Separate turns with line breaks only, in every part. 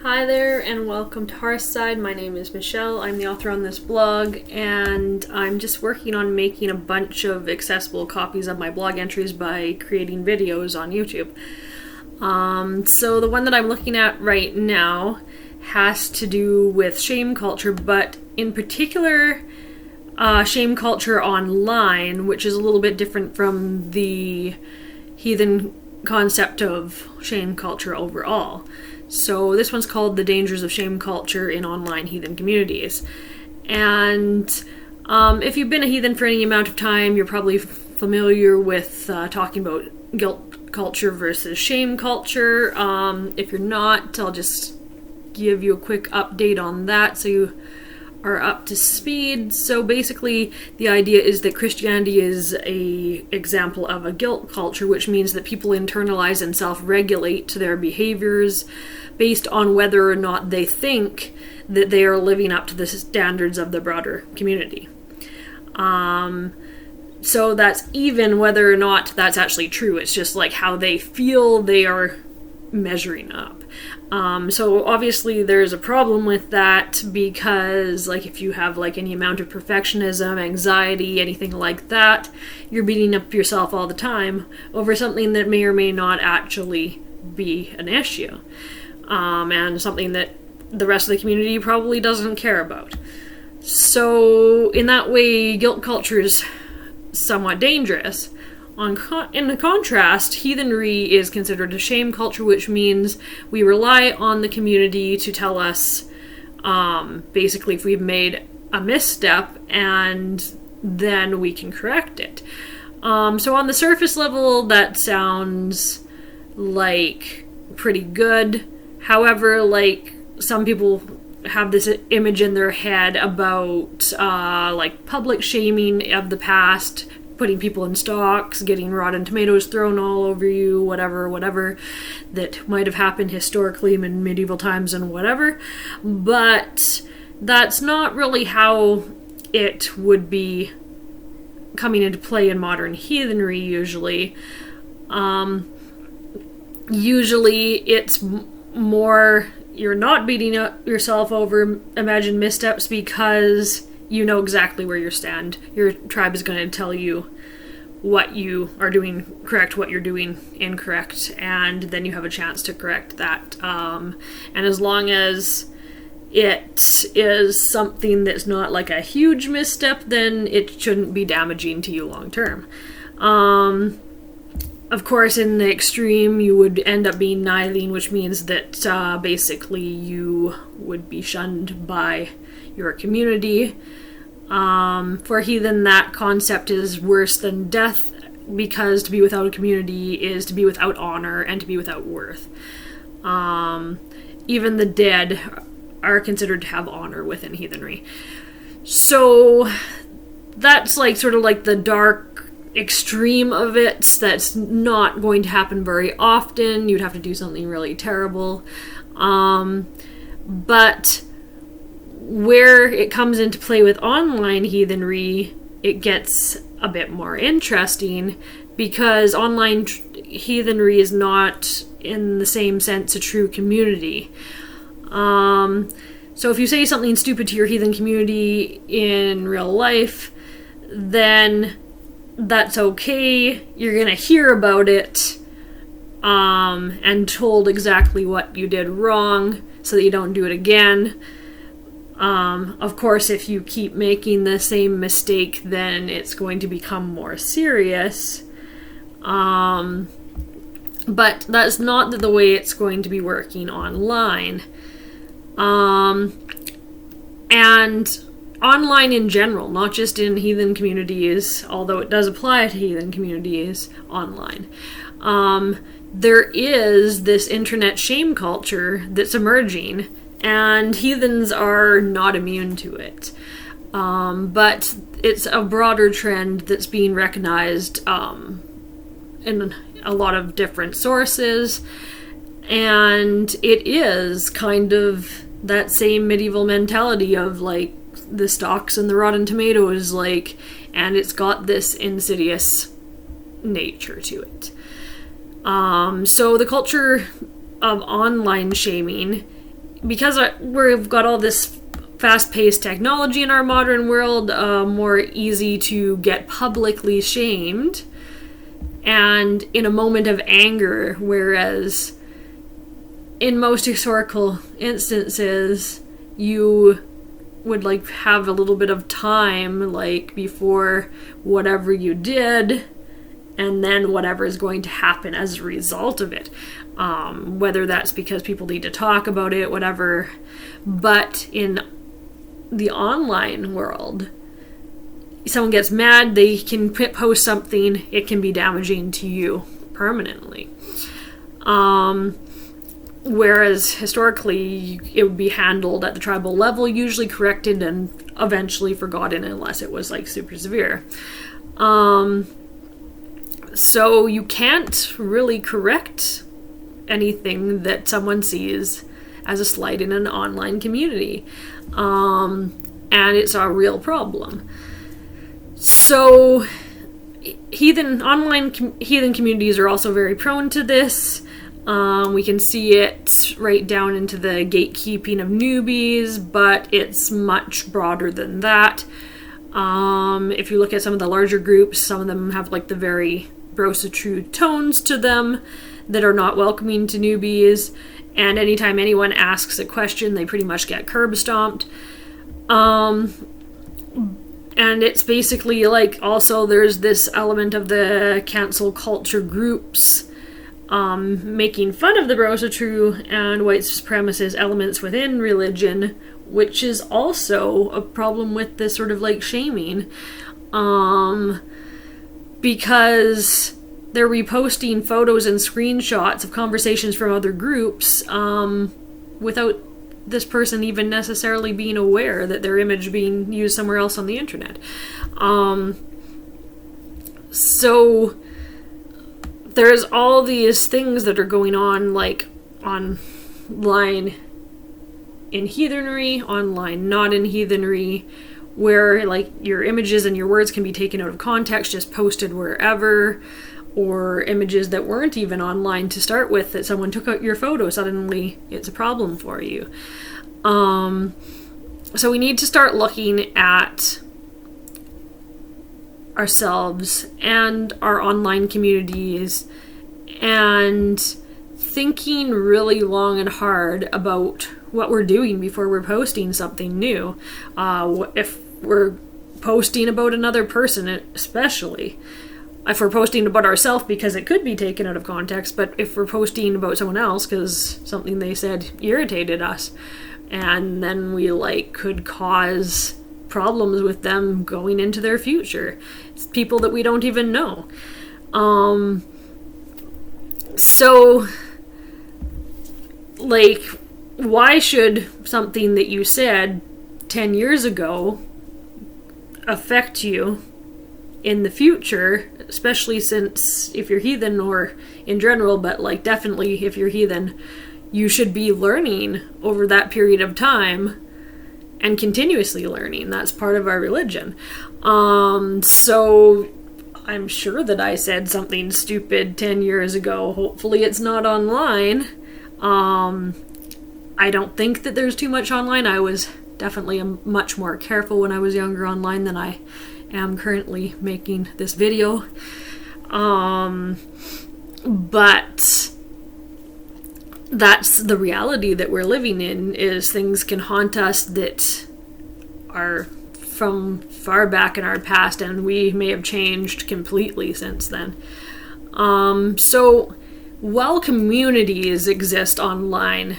Hi there and welcome to Hearthside. My name is Michelle. I'm the author on this blog and I'm just working on making a bunch of accessible copies of my blog entries by creating videos on YouTube. So the one that I'm looking at right now has to do with shame culture, but in particular shame culture online, which is a little bit different from the heathen concept of shame culture overall. So this one's called The Dangers of Shame Culture in Online Heathen Communities. And if you've been a heathen for any amount of time, you're probably familiar with talking about guilt culture versus shame culture. If you're not, I'll just give you a quick update on that so you are up to speed. So basically, the idea is that Christianity is an example of a guilt culture, which means that people internalize and self-regulate their behaviors based on whether or not they think that they are living up to the standards of the broader community. So that's even whether or not that's actually true. It's just like how they feel they are measuring up. So obviously there's a problem with that because like if you have like any amount of perfectionism, anxiety, anything like that, you're beating up yourself all the time over something that may or may not actually be an issue. And something that the rest of the community probably doesn't care about. So in that way, guilt culture is somewhat dangerous. In the contrast, heathenry is considered a shame culture, which means we rely on the community to tell us, basically, if we've made a misstep, and then we can correct it. So on the surface level, that sounds like pretty good. However, like, some people have this image in their head about, like, public shaming of the past, putting people in stocks, getting rotten tomatoes thrown all over you, whatever, that might have happened historically in medieval times and whatever. But that's not really how it would be coming into play in modern heathenry, usually. Usually it's more, you're not beating up yourself over imagined missteps because you know exactly where you stand. Your tribe is going to tell you what you are doing correct, what you're doing incorrect, and then you have a chance to correct that. And as long as it is something that's not like a huge misstep, then it shouldn't be damaging to you long term. Of course, in the extreme, you would end up being nihilene, which means that basically you would be shunned by your community. For heathen, that concept is worse than death because to be without a community is to be without honor and to be without worth. Even the dead are considered to have honor within heathenry. So that's like sort of like the dark extreme of it. That's not going to happen very often. You'd have to do something really terrible. But where it comes into play with online heathenry, it gets a bit more interesting because online heathenry is not in the same sense a true community. So if you say something stupid to your heathen community in real life, then that's okay. You're gonna hear about it and told exactly what you did wrong so that you don't do it again. Of course, if you keep making the same mistake, then it's going to become more serious. But that's not the way it's going to be working online. And online in general, not just in heathen communities, although it does apply to heathen communities online. There is this internet shame culture that's emerging, and heathens are not immune to it. But it's a broader trend that's being recognized in a lot of different sources, and it is kind of that same medieval mentality of like the stocks and the rotten tomatoes, like, and it's got this insidious nature to it. So the culture of online shaming because we've got all this fast-paced technology in our modern world, more easy to get publicly shamed and in a moment of anger, whereas in most historical instances you would like have a little bit of time like before whatever you did and then whatever is going to happen as a result of it, whether that's because people need to talk about it, whatever. But in the online world, someone gets mad, they can post something, it can be damaging to you permanently. Whereas historically, it would be handled at the tribal level, usually corrected and eventually forgotten unless it was like super severe. So you can't really correct anything that someone sees as a slight in an online community. And it's a real problem. So heathen communities are also very prone to this. We can see it right down into the gatekeeping of newbies, but it's much broader than that. If you look at some of the larger groups, some of them have like the very true tones to them that are not welcoming to newbies, and anytime anyone asks a question, they pretty much get curb stomped. And it's basically like, also there's this element of the cancel culture groups making fun of the True and white supremacist elements within religion, which is also a problem with this sort of like shaming, because they're reposting photos and screenshots of conversations from other groups without this person even necessarily being aware that their image being used somewhere else on the internet. So there's all these things that are going on, like online in heathenry, online not in heathenry, where like your images and your words can be taken out of context, just posted wherever, or images that weren't even online to start with, that someone took out your photo, suddenly it's a problem for you. So we need to start looking at ourselves and our online communities and thinking really long and hard about what we're doing before we're posting something new. If we're posting about another person, especially if we're posting about ourselves, because it could be taken out of context, but if we're posting about someone else because something they said irritated us, and then we like could cause problems with them going into their future. It's people that we don't even know. So like, why should something that you said 10 years ago affect you in the future, especially since if you're heathen, or in general, but like definitely if you're heathen, you should be learning over that period of time and continuously learning. That's part of our religion. So I'm sure that I said something stupid 10 years ago. Hopefully it's not online. I don't think that there's too much online. I was definitely much more careful when I was younger online than I am currently making this video. But that's the reality that we're living in, is things can haunt us that are from far back in our past, and we may have changed completely since then. So while communities exist online,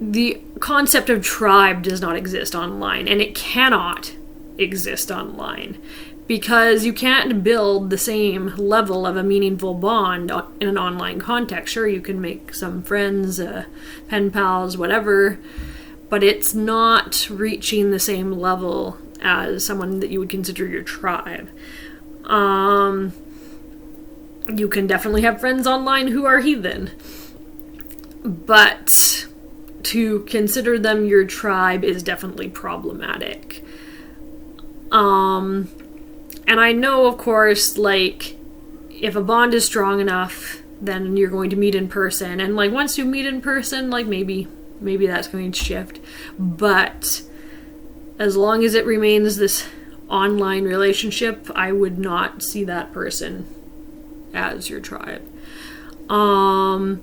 the concept of tribe does not exist online, and it cannot exist online, because you can't build the same level of a meaningful bond in an online context. Sure, you can make some friends, pen pals, whatever, but it's not reaching the same level as someone that you would consider your tribe. You can definitely have friends online who are heathen, but to consider them your tribe is definitely problematic. And I know, of course, like, if a bond is strong enough, then you're going to meet in person. And, like, once you meet in person, like, maybe maybe that's going to shift. But as long as it remains this online relationship, I would not see that person as your tribe. And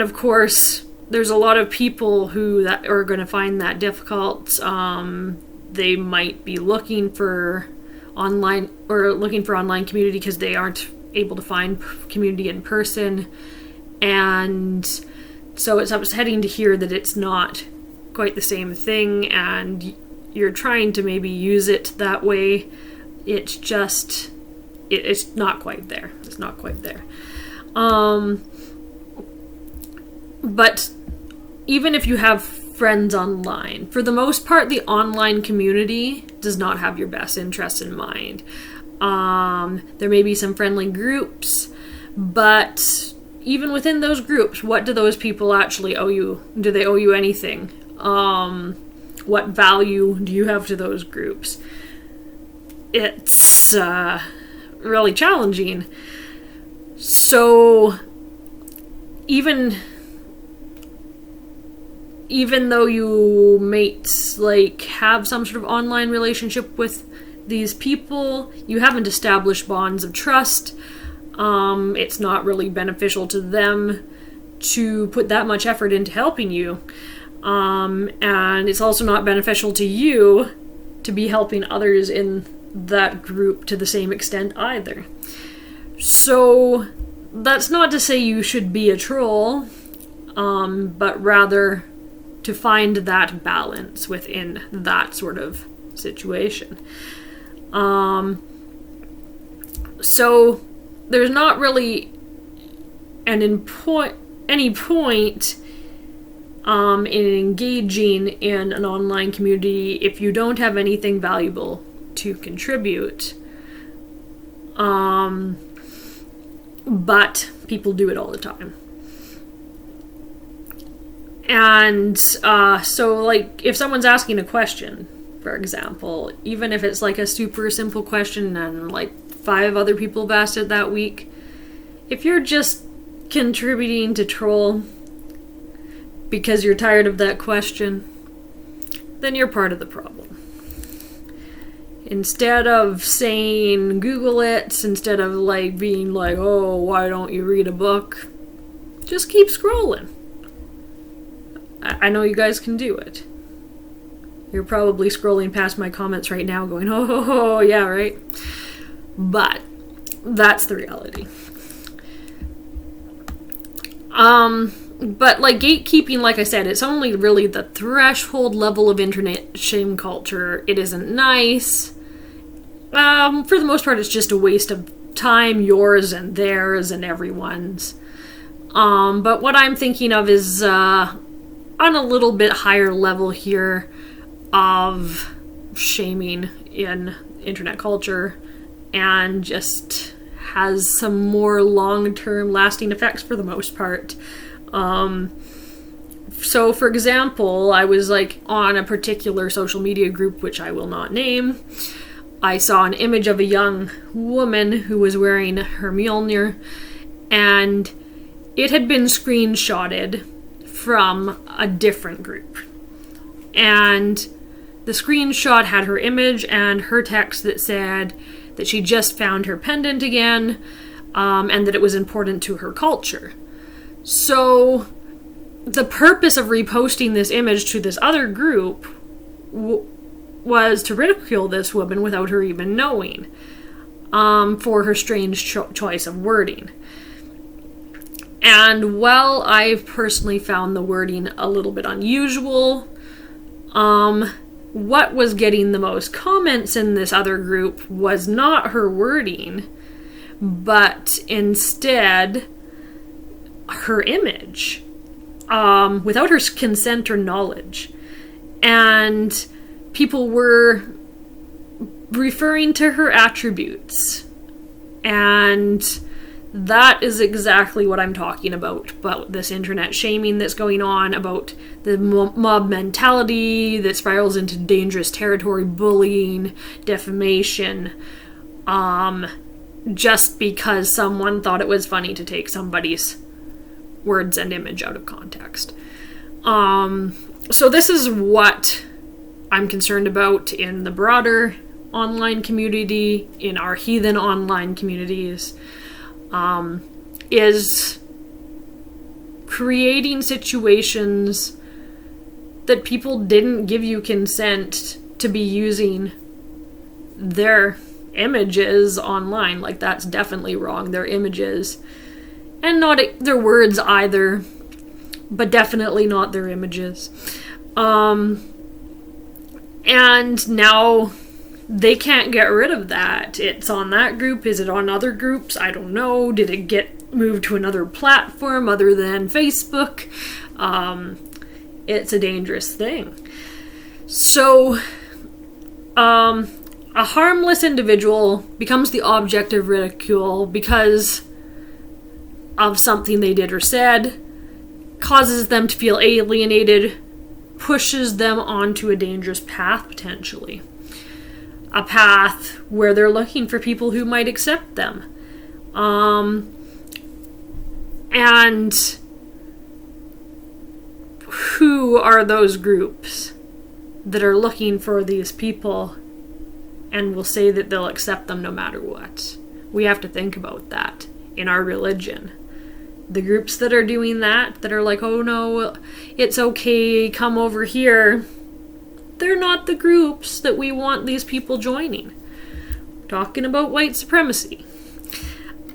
of course, there's a lot of people who that are going to find that difficult. They might be looking for online community because they aren't able to find community in person, and so it's upsetting to hear that it's not quite the same thing, and you're trying to maybe use it that way. It's just it's not quite there. It's not quite there. But even if you have friends online, for the most part, the online community does not have your best interests in mind. There may be some friendly groups, but even within those groups, what do those people actually owe you? Do they owe you anything? What value do you have to those groups? It's really challenging. So even though you might have some sort of online relationship with these people, you haven't established bonds of trust. It's not really beneficial to them to put that much effort into helping you. And it's also not beneficial to you to be helping others in that group to the same extent either. So that's not to say you should be a troll, but rather to find that balance within that sort of situation. So there's not really any point in engaging in an online community if you don't have anything valuable to contribute. But people do it all the time. And so if someone's asking a question, for example, even if it's a super simple question and 5 other people have asked it that week, if you're just contributing to troll because you're tired of that question, then you're part of the problem. Instead of saying Google it, instead of being oh, why don't you read a book, just keep scrolling. I know you guys can do it. You're probably scrolling past my comments right now going, oh, yeah, right? But that's the reality. But gatekeeping, like I said, it's only really the threshold level of internet shame culture. It isn't nice. For the most part, it's just a waste of time, yours and theirs and everyone's. But what I'm thinking of is on a little bit higher level here of shaming in internet culture, and just has some more long-term lasting effects for the most part. So for example, I was on a particular social media group, which I will not name. I saw an image of a young woman who was wearing her Mjolnir, and it had been screenshotted from a different group. And the screenshot had her image and her text that said that she just found her pendant again, and that it was important to her culture. So the purpose of reposting this image to this other group was to ridicule this woman without her even knowing, for her strange choice of wording. And while I've personally found the wording a little bit unusual, what was getting the most comments in this other group was not her wording, but instead her image, without her consent or knowledge. And people were referring to her attributes. And that is exactly what I'm talking about this internet shaming that's going on, about the mob mentality that spirals into dangerous territory, bullying, defamation, just because someone thought it was funny to take somebody's words and image out of context. So this is what I'm concerned about in the broader online community, in our heathen online communities, is creating situations that people didn't give you consent to be using their images online. Like, that's definitely wrong. Their images. And not their words either, but definitely not their images. And now they can't get rid of that. It's on that group. Is it on other groups? I don't know. Did it get moved to another platform other than Facebook? It's a dangerous thing. So, a harmless individual becomes the object of ridicule because of something they did or said, causes them to feel alienated, pushes them onto a dangerous path, potentially. A path where they're looking for people who might accept them. And who are those groups that are looking for these people and will say that they'll accept them no matter what? We have to think about that in our religion. The groups that are doing that are like, oh no, it's okay, come over here, they're not the groups that we want these people joining. We're talking about white supremacy.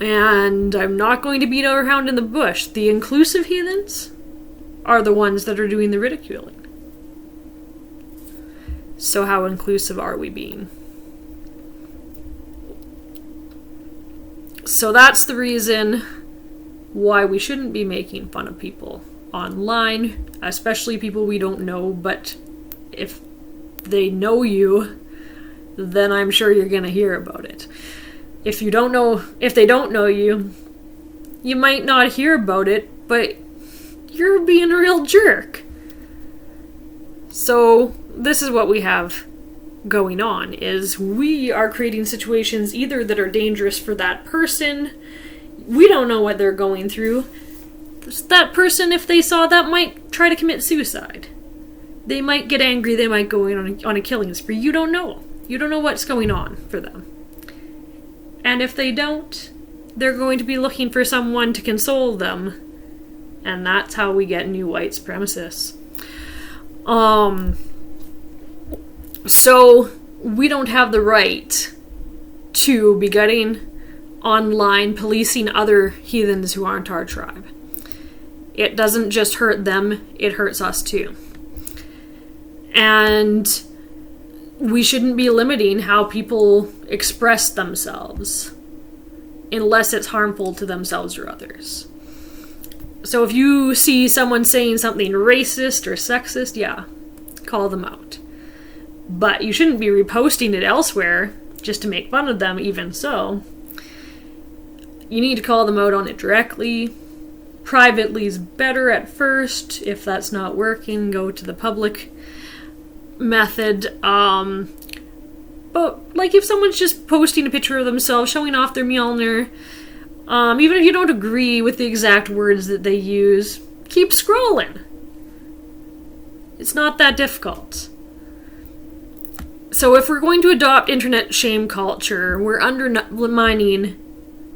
And I'm not going to beat around in the bush. The inclusive heathens are the ones that are doing the ridiculing. So how inclusive are we being? So that's the reason why we shouldn't be making fun of people online, especially people we don't know, but if they know you, then I'm sure you're going to hear about it. If they don't know you, you might not hear about it, but you're being a real jerk. So this is what we have going on, is we are creating situations either that are dangerous for that person. We don't know what they're going through. That person, if they saw that, might try to commit suicide. They might get angry, they might go in on a killing spree. You don't know. You don't know what's going on for them. And if they don't, they're going to be looking for someone to console them. And that's how we get new white supremacists. So we don't have the right to be getting online policing other heathens who aren't our tribe. It doesn't just hurt them, it hurts us too. And we shouldn't be limiting how people express themselves unless it's harmful to themselves or others. So if you see someone saying something racist or sexist, yeah, call them out. But you shouldn't be reposting it elsewhere just to make fun of them, even so. You need to call them out on it directly. Privately is better at first. If that's not working, go to the public method. But like if someone's just posting a picture of themselves, showing off their Mjolnir, even if you don't agree with the exact words that they use, keep scrolling. It's not that difficult. So if we're going to adopt internet shame culture, we're undermining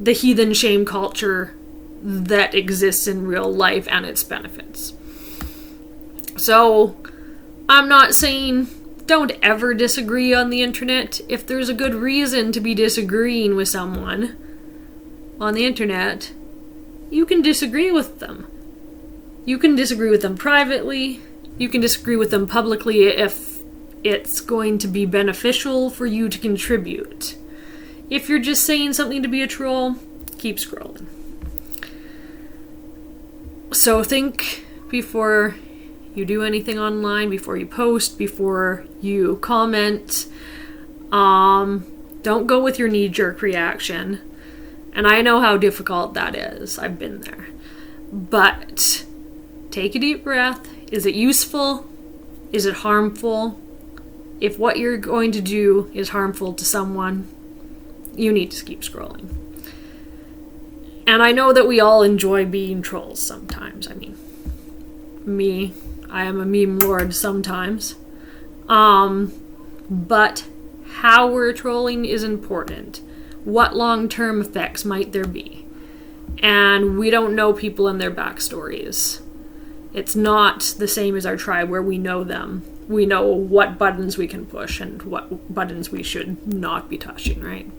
the heathen shame culture that exists in real life and its benefits. So I'm not saying don't ever disagree on the internet. If there's a good reason to be disagreeing with someone on the internet, you can disagree with them. You can disagree with them privately. You can disagree with them publicly if it's going to be beneficial for you to contribute. If you're just saying something to be a troll, keep scrolling. So think before you do anything online, before you post, before you comment. Don't go with your knee-jerk reaction. And I know how difficult that is. I've been there. But take a deep breath. Is it useful? Is it harmful? If what you're going to do is harmful to someone, you need to keep scrolling. And I know that we all enjoy being trolls sometimes. I mean, me. I am a meme lord sometimes. But how we're trolling is important. What long-term effects might there be? And we don't know people and their backstories. It's not the same as our tribe where we know them. We know what buttons we can push and what buttons we should not be touching, right?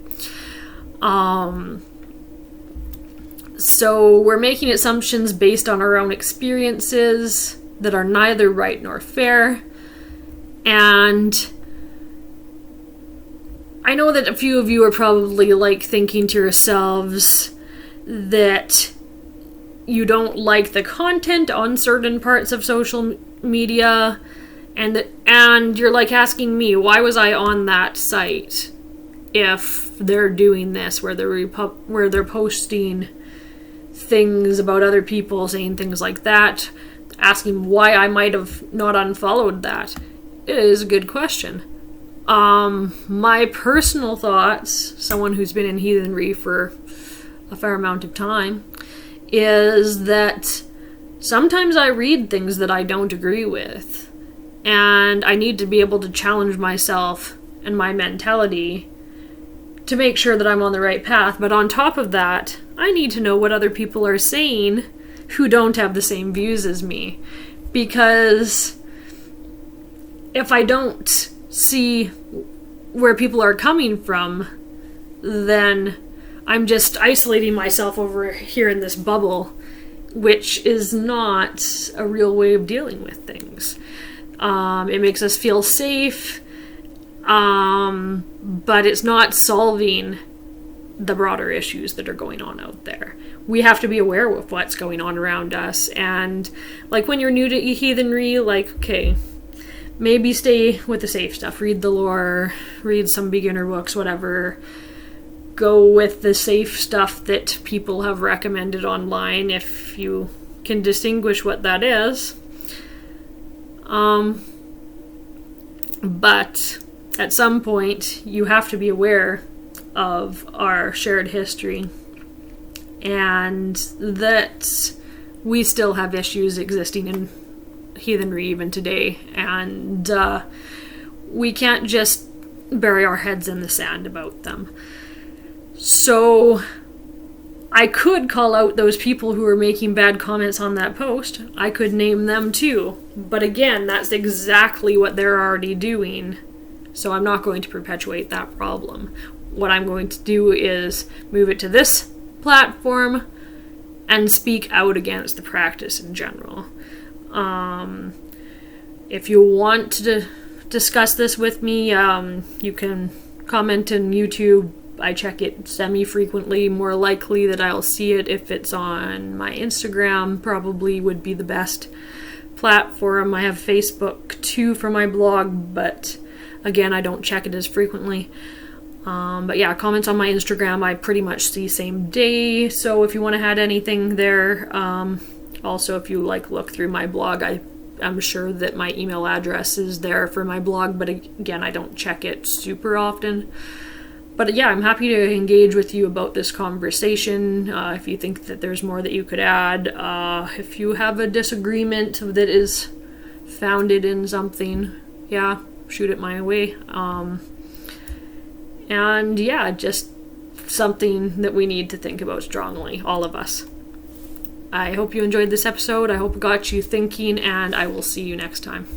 So we're making assumptions based on our own experiences that are neither right nor fair. And I know that a few of you are probably like thinking to yourselves that you don't like the content on certain parts of social media, and you're like asking me, why was I on that site if they're doing this, where they're posting things about other people, saying things like that, asking why I might have not unfollowed that. It is a good question. My personal thoughts, someone who's been in Heathenry for a fair amount of time, is that sometimes I read things that I don't agree with, and I need to be able to challenge myself and my mentality to make sure that I'm on the right path. But on top of that, I need to know what other people are saying who don't have the same views as me. Because if I don't see where people are coming from, then I'm just isolating myself over here in this bubble, which is not a real way of dealing with things. It makes us feel safe, but it's not solving the broader issues that are going on out there. We have to be aware of what's going on around us, and like when you're new to Heathenry, like, okay, maybe stay with the safe stuff, read the lore, read some beginner books, whatever. Go with the safe stuff that people have recommended online if you can distinguish what that is. But at some point, you have to be aware of our shared history and that we still have issues existing in Heathenry even today, and we can't just bury our heads in the sand about them. So I could call out those people who are making bad comments on that post. I could name them too. But again, that's exactly what they're already doing. So I'm not going to perpetuate that problem. What I'm going to do is move it to this platform and speak out against the practice in general. If you want to discuss this with me, you can comment on YouTube. I check it semi-frequently. More likely that I'll see it if it's on my Instagram, probably would be the best platform. I have Facebook too for my blog, but again, I don't check it as frequently. But yeah, comments on my Instagram I pretty much see same day, so if you want to add anything there, also if you look through my blog, I'm sure that my email address is there for my blog, but again, I don't check it super often. But yeah, I'm happy to engage with you about this conversation. If you think that there's more that you could add, if you have a disagreement that is founded in something, yeah, shoot it my way. And yeah, just something that we need to think about strongly, all of us. I hope you enjoyed this episode. I hope it got you thinking, and I will see you next time.